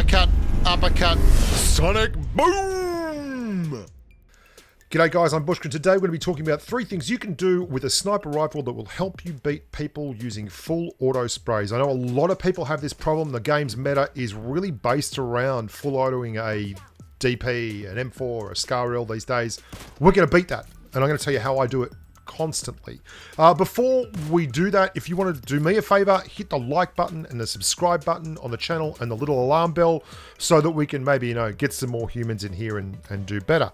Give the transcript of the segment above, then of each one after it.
uppercut, uppercut, sonic boom! G'day guys, I'm Bushka, and today we're going to be talking about 3 things you can do with a sniper rifle that will help you beat people using full auto sprays. I know a lot of people have this problem. The game's meta is really based around full autoing a DP, an M4, or a SCAR these days. We're going to beat that, and I'm going to tell you how I do it constantly. Before we do that, if you want to do me a favor, hit the like button and the subscribe button on the channel and the little alarm bell so that we can maybe, get some more humans in here and do better.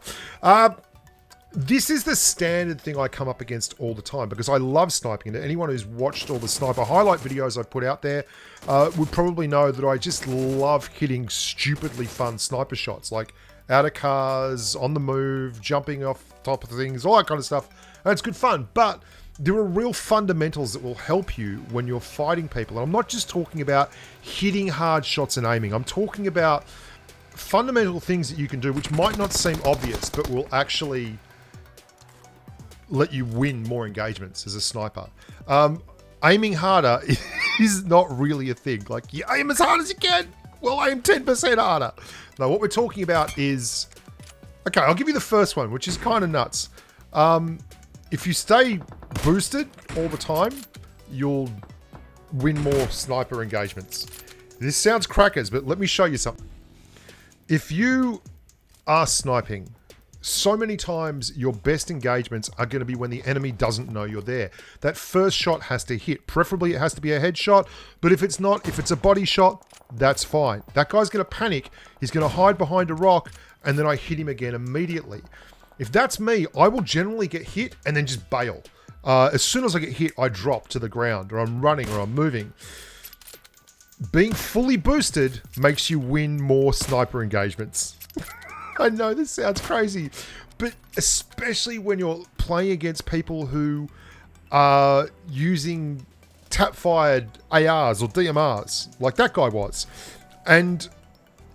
This is the standard thing I come up against all the time because I love sniping. And anyone who's watched all the sniper highlight videos I've put out there would probably know that I just love hitting stupidly fun sniper shots, like out of cars, on the move, jumping off top of things, all that kind of stuff. And it's good fun, but there are real fundamentals that will help you when you're fighting people. And I'm not just talking about hitting hard shots and aiming. I'm talking about fundamental things that you can do which might not seem obvious, but will actually let you win more engagements as a sniper. Aiming harder is not really a thing. Like, you aim as hard as you can, well, aim 10% harder. No, what we're talking about is... Okay, I'll give you the first one, which is kind of nuts. If you stay boosted all the time, you'll win more sniper engagements. This sounds crackers, but let me show you something. If you are sniping, so many times your best engagements are going to be when the enemy doesn't know you're there. That first shot has to hit. Preferably it has to be a headshot, but if it's not, if it's a body shot, that's fine. That guy's going to panic. He's going to hide behind a rock, and then I hit him again immediately. If that's me, I will generally get hit and then just bail. As soon as I get hit, I drop to the ground, or I'm running, or I'm moving. Being fully boosted makes you win more sniper engagements. I know this sounds crazy, but especially when you're playing against people who are using tap-fired ARs or DMRs, like that guy was. And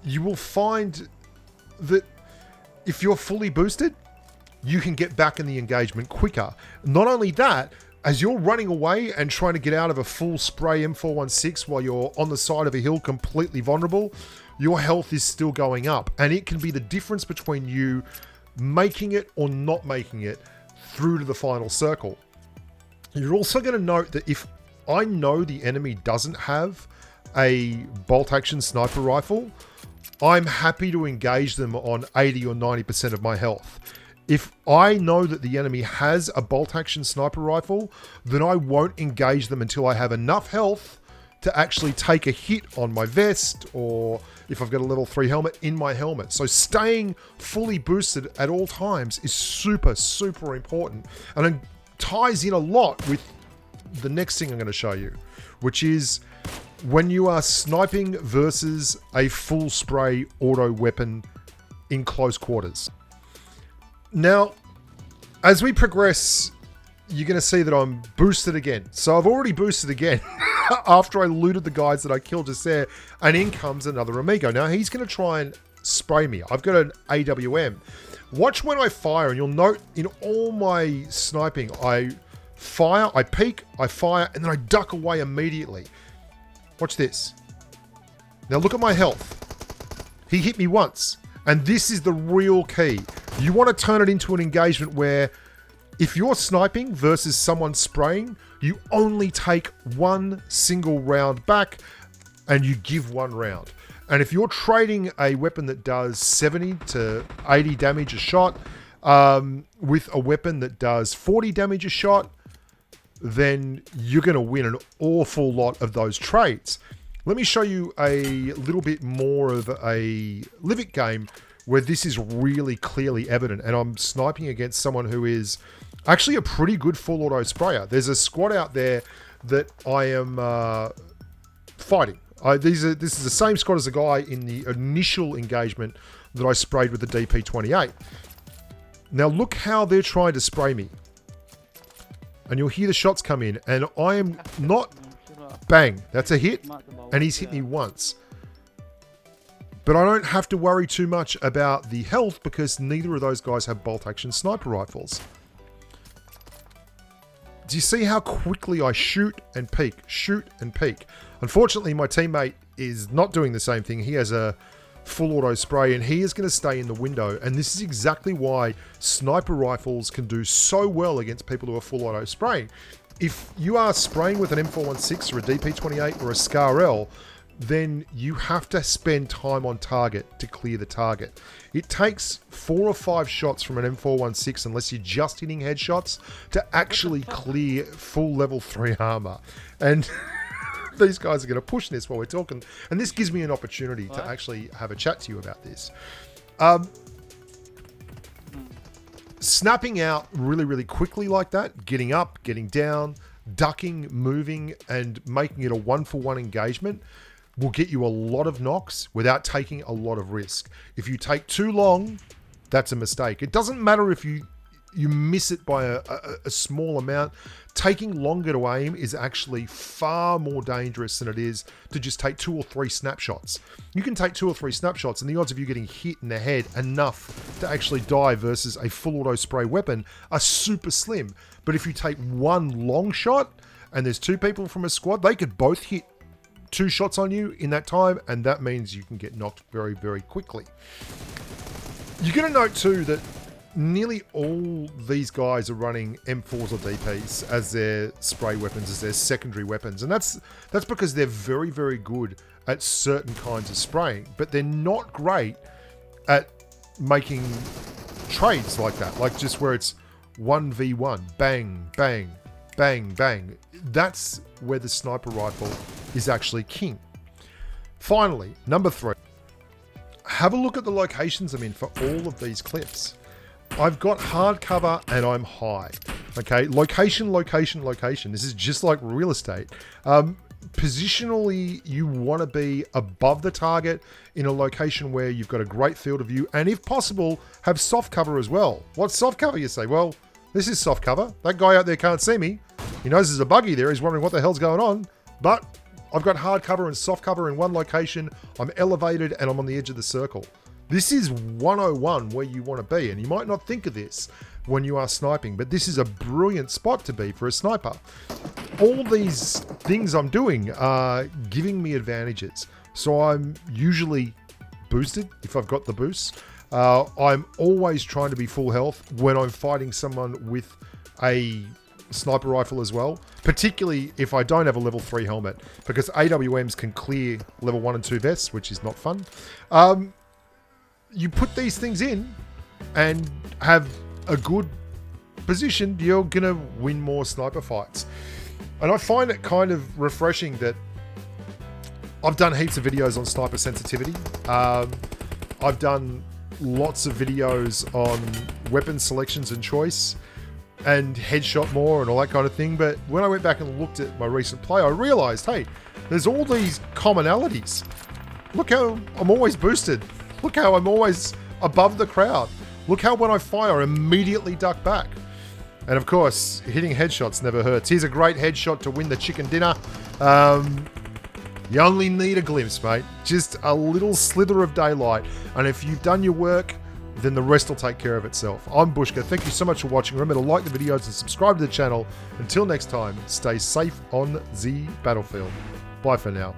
you will find that if you're fully boosted, you can get back in the engagement quicker. Not only that, as you're running away and trying to get out of a full spray M416 while you're on the side of a hill completely vulnerable, your health is still going up. And it can be the difference between you making it or not making it through to the final circle. You're also going to note that if I know the enemy doesn't have a bolt action sniper rifle, I'm happy to engage them on 80 or 90% of my health. If I know that the enemy has a bolt action sniper rifle, then I won't engage them until I have enough health to actually take a hit on my vest, or if I've got a level 3 helmet, in my helmet. So staying fully boosted at all times is super, super important. And it ties in a lot with the next thing I'm going to show you, which is when you are sniping versus a full spray auto weapon in close quarters. Now, as we progress, you're going to see that I'm boosted again. So I've already boosted again after I looted the guys that I killed just there, and in comes another amigo. Now he's going to try and spray me. I've got an AWM. Watch when I fire, and you'll note in all my sniping, I fire, I peek, I fire, and then I duck away immediately. Watch this. Now look at my health. He hit me once, and this is the real key. You want to turn it into an engagement where if you're sniping versus someone spraying, you only take one single round back and you give one round. And if you're trading a weapon that does 70 to 80 damage a shot with a weapon that does 40 damage a shot, then you're going to win an awful lot of those trades. Let me show you a little bit more of a Livic game where this is really clearly evident, and I'm sniping against someone who is actually a pretty good full auto sprayer. There's a squad out there that I am fighting. This is the same squad as the guy in the initial engagement that I sprayed with the DP28. Now look how they're trying to spray me. And you'll hear the shots come in, and I am not... Bang, that's a hit, and he's hit me once. But I don't have to worry too much about the health because neither of those guys have bolt action sniper rifles. Do you see how quickly I shoot and peek, shoot and peek? Unfortunately, my teammate is not doing the same thing. He has a full auto spray, and he is going to stay in the window. And this is exactly why sniper rifles can do so well against people who are full auto spraying. If you are spraying with an M416 or a DP28 or a SCAR-L, then you have to spend time on target to clear the target. It takes 4 or 5 shots from an M416, unless you're just hitting headshots, to actually clear full level 3 armor. And these guys are going to push this while we're talking. And this gives me an opportunity to actually have a chat to you about this. Snapping out really, really quickly like that, getting up, getting down, ducking, moving, and making it a 1-for-1 engagement will get you a lot of knocks without taking a lot of risk. If you take too long, that's a mistake. It doesn't matter if you miss it by a small amount. Taking longer to aim is actually far more dangerous than it is to just take 2 or 3 snapshots. You can take 2 or 3 snapshots, and the odds of you getting hit in the head enough to actually die versus a full auto spray weapon are super slim. But if you take 1 long shot and there's 2 people from a squad, they could both hit 2 shots on you in that time, and that means you can get knocked very, very quickly. You're going to note too that nearly all these guys are running M4s or DPs as their spray weapons, as their secondary weapons. And that's because they're very, very good at certain kinds of spraying, but they're not great at making trades like that. Like just where it's 1v1, bang, bang, bang, bang. That's where the sniper rifle is actually king. Finally, number 3. Have a look at the locations I'm in for all of these clips. I've got hard cover and I'm high. Okay, location, location, location. This is just like real estate. Positionally, you want to be above the target in a location where you've got a great field of view, and if possible, have soft cover as well. What's soft cover, you say? Well, this is soft cover. That guy out there can't see me. He knows there's a buggy there. He's wondering what the hell's going on. But I've got hard cover and soft cover in one location. I'm elevated and I'm on the edge of the circle. This is 101 where you want to be, and you might not think of this when you are sniping, but this is a brilliant spot to be for a sniper. All these things I'm doing are giving me advantages. So I'm usually boosted if I've got the boost. I'm always trying to be full health when I'm fighting someone with a sniper rifle as well, particularly if I don't have a level 3 helmet, because AWMs can clear level 1 and 2 vests, which is not fun. You put these things in and have a good position, you're gonna win more sniper fights. And I find it kind of refreshing that I've done heaps of videos on sniper sensitivity. I've done lots of videos on weapon selections and choice and headshot more and all that kind of thing. But when I went back and looked at my recent play, I realized, hey, there's all these commonalities. Look how I'm always boosted. Look how I'm always above the crowd. Look how when I fire, I immediately duck back. And of course, hitting headshots never hurts. Here's a great headshot to win the chicken dinner. You only need a glimpse, mate. Just a little slither of daylight. And if you've done your work, then the rest will take care of itself. I'm Bushka. Thank you so much for watching. Remember to like the videos and subscribe to the channel. Until next time, stay safe on the battlefield. Bye for now.